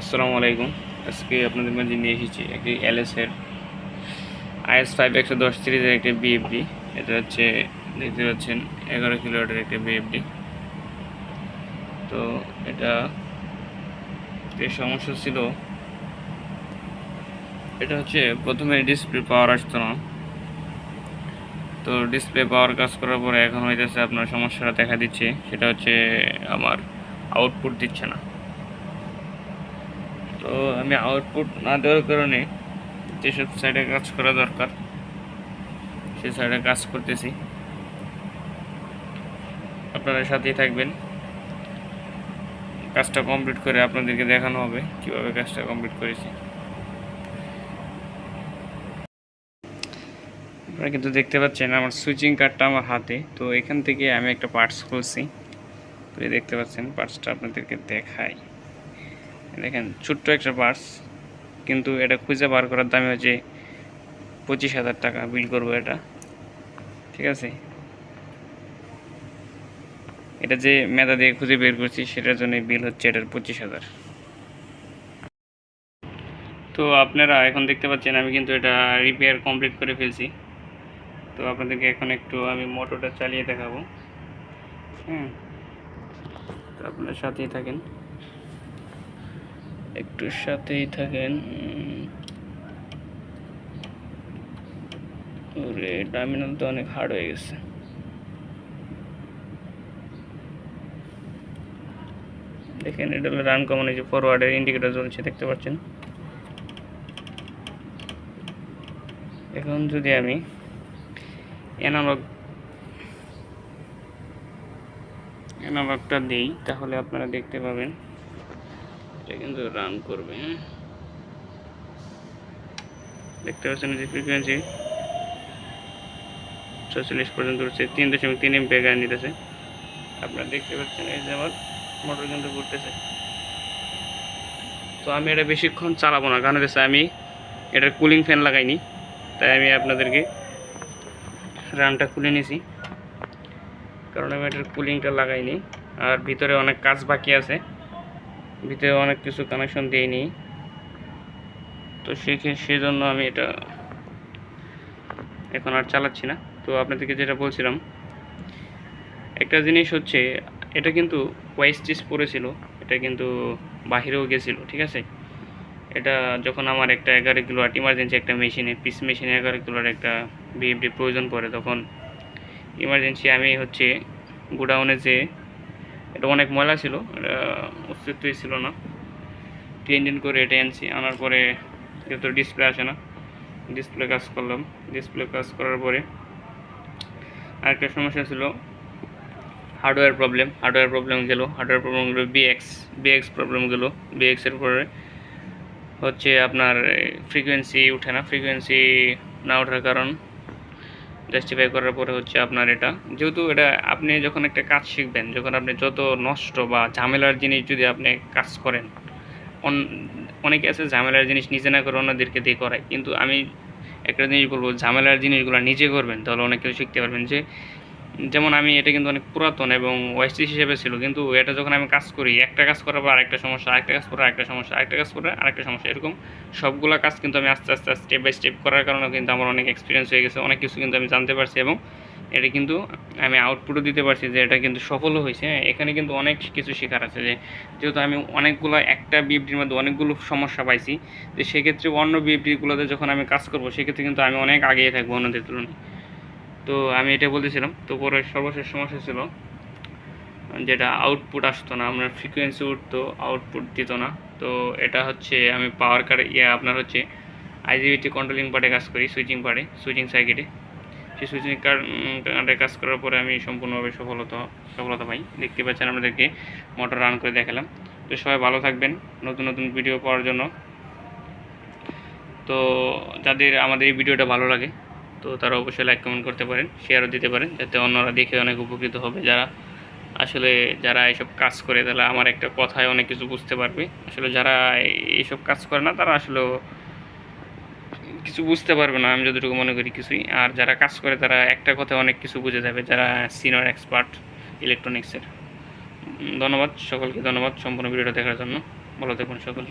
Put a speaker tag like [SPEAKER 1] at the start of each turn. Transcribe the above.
[SPEAKER 1] আসসালামু আলাইকুম। আজকে আপনাদের মাঝে নিয়ে এসেছি একটি এলএসের IS-5 110 সিরিজের একটি বিএফডি। এটা হচ্ছে দেখতে পাচ্ছেন 11 কিলোওয়াটের একটা বিএফডি। তো এটা যে সমস্যা ছিল, এটা হচ্ছে প্রথমে ডিসপ্লে পাওয়ার আসতো না। তো ডিসপ্লে পাওয়ার কাজ করার পরে এখন হইতেছে আপনার সমস্যাটা দেখা দিচ্ছে, সেটা হচ্ছে আমার আউটপুট দিচ্ছে না। তো আমি আউটপুট না দেওয়ার কারণে যেসব সাইডে কাজ করা দরকার সেই সাইডে কাজ করতেছি। আপনারা সাথেই থাকবেন, কাজটা কমপ্লিট করে আপনাদেরকে দেখানো হবে কিভাবে কাজটা কমপ্লিট করেছি। আপনারা কিন্তু দেখতে পাচ্ছেন আমার সুইচিং কার্ডটা আমার হাতে। তো এখান থেকে আমি একটা পার্টস খুলছি। তো এই দেখতে পাচ্ছেন পার্টসটা আপনাদেরকে দেখাই। দেখেন ছোট্ট একটা পার্টস, কিন্তু এটা খুঁজে বার করার দামে হচ্ছে 25,000 টাকা বিল করবো এটা। ঠিক আছে, এটা যে মেধা দিয়ে খুঁজে বের করছি সেটার জন্য বিল হচ্ছে এটার 25,000। তো আপনারা এখন দেখতে পাচ্ছেন আমি কিন্তু এটা রিপেয়ার কমপ্লিট করে ফেলছি। তো আপনাদেরকে এখন একটু আমি মোটরটা চালিয়ে দেখাবো। হ্যাঁ, তো আপনার সাথেই থাকেন, একটু সাথেই থাকেন। ওরে টার্মিনাল তো অনেক হার্ড হয়ে গেছে। দেখেন এটা হলো রান কমন, এই যে ফরওয়ার্ডের ইন্ডিকেটর জ্বলছে দেখতে পাচ্ছেন। এখন যদি আমি অ্যানালগটা দিই তাহলে আপনারা দেখতে পাবেন এটা কিন্তু রান করবে। দেখতে পাচ্ছেন যে ফ্রিকোয়েন্সি 46 পর্যন্ত উঠছে, 3.3 এমপিআর গান নিতেছে। আপনারা দেখতে পাচ্ছেন এই যে আমার মোটর কিন্তু ঘুরতেছে। তো আমি এটা বেশিক্ষণ চালাবো না, কারণ হচ্ছে আমি এটার কুলিং ফ্যান লাগাইনি, তাই আমি আপনাদেরকে রানটা খুলে নিয়েছি, কারণ আমি এটার কুলিংটা লাগাইনি। আর ভিতরে অনেক কাজ বাকি আছে, ভিতরে অনেক কিছু কানেকশন দিইনি। তো সেজন্য আমি এটা এখন আর চালাচ্ছি না। তো আপনাদেরকে যেটা বলছিলাম, একটা জিনিস হচ্ছে এটা কিন্তু ওয়েস্টিজ পড়েছিল, এটা কিন্তু বাহিরেও গেছিলো। ঠিক আছে, এটা যখন আমার একটা 11 কিলোওয়াট ইমার্জেন্সি একটা মেশিনে পিস মেশিনে 11 কিলোওয়াট একটা বিএফডি প্রয়োজন পড়ে, তখন ইমার্জেন্সি আমি হচ্ছে গোডাউনে যে এটা অনেক ময়লা ছিল, এটা অস্তিত্বই ছিল না, ক্লিন করে এটা আনছি। আনার পরে যেহেতু ডিসপ্লে আসে না, ডিসপ্লে কাজ করলাম। ডিসপ্লে কাজ করার পরে আরেকটা সমস্যা ছিল হার্ডওয়্যার প্রবলেম গেল। বিএক্স প্রবলেম গেল। বিএক্সের পরে হচ্ছে আপনার ফ্রিকোয়েন্সি উঠে না। ফ্রিকোয়েন্সি না ওঠার কারণ জাস্টিফাই করার পরে হচ্ছে আপনার এটা, যেহেতু এটা আপনি যখন একটা কাজ শিখবেন, যখন আপনি যত নষ্ট বা ঝামেলার জিনিস যদি আপনি কাজ করেন, অনেকে আছে ঝামেলার জিনিস নিজে না করে অন্যদেরকে দিয়ে করায়, কিন্তু আমি একটা জিনিস বলবো, ঝামেলার জিনিসগুলো নিজে করবেন তাহলে অনেক কিছু শিখতে পারবেন। যেমন আমি এটা কিন্তু অনেক পুরাতন এবং ওয়েস্টিজ হিসেবে ছিল, কিন্তু এটা যখন আমি কাজ করি, একটা কাজ করার পর আরেকটা সমস্যা, আরেকটা কাজ করে আরেকটা সমস্যা, আরেকটা কাজ করে আরেকটা সমস্যা, এরকম সবগুলো কাজ কিন্তু আমি আস্তে আস্তে স্টেপ বাই স্টেপ করার কারণে কিন্তু আমার অনেক এক্সপিরিয়েন্স হয়ে গেছে, অনেক কিছু কিন্তু আমি জানতে পারছি, এবং এটা কিন্তু আমি আউটপুটও দিতে পারছি যে এটা কিন্তু সফলও হয়েছে। এখানে কিন্তু অনেক কিছু শেখার আছে, যেহেতু আমি অনেকগুলো একটা বিএফডির মধ্যে অনেকগুলো সমস্যা পাইছি, যে সেক্ষেত্রে অন্য বিএফডিগুলোতে যখন আমি কাজ করবো সেক্ষেত্রে কিন্তু আমি অনেক আগিয়ে থাকবো অন্যদের তুলনায়। তো আমি এটা বলতেছিলাম। তো পরে সর্বশেষ সমস্যা ছিল যেটা আউটপুট আসতো না, আপনার ফ্রিকোয়েন্সি উঠতো, আউটপুট দিত না। তো এটা হচ্ছে আমি পাওয়ার কার্ড আপনার হচ্ছে আইজিবিটি কন্ট্রোলিং পার্টে কাজ করি, সুইচিং সার্কিটে। সেই সুইচিং কার্ডে কাজ করার পরে আমি সম্পূর্ণভাবে সফলতা পাই। দেখতে পাচ্ছেন আপনাদেরকে মোটর রান করে দেখালাম। তো সবাই ভালো থাকবেন নতুন নতুন ভিডিও পাওয়ার জন্য। তো যাদের আমাদের এই ভিডিওটা ভালো লাগে তো তারা অবশ্যই লাইক কমেন্ট করতে পারেন, শেয়ারও দিতে পারেন, যাতে অন্যরা দেখে অনেক উপকৃত হবে। যারা এইসব কাজ করে তারা আমার একটা কথায় অনেক কিছু বুঝতে পারবে। আসলে যারা এইসব কাজ করে না তারা আসলে কিছু বুঝতে পারবে না, আমি যতটুকু মনে করি কিছুই। আর যারা কাজ করে তারা একটা কথায় অনেক কিছু বুঝে যাবে, যারা সিনিয়র এক্সপার্ট ইলেকট্রনিক্সের। ধন্যবাদ সকলকে, ধন্যবাদ সম্পূর্ণ ভিডিওটা দেখার জন্য। ভালো থাকুন সকলে।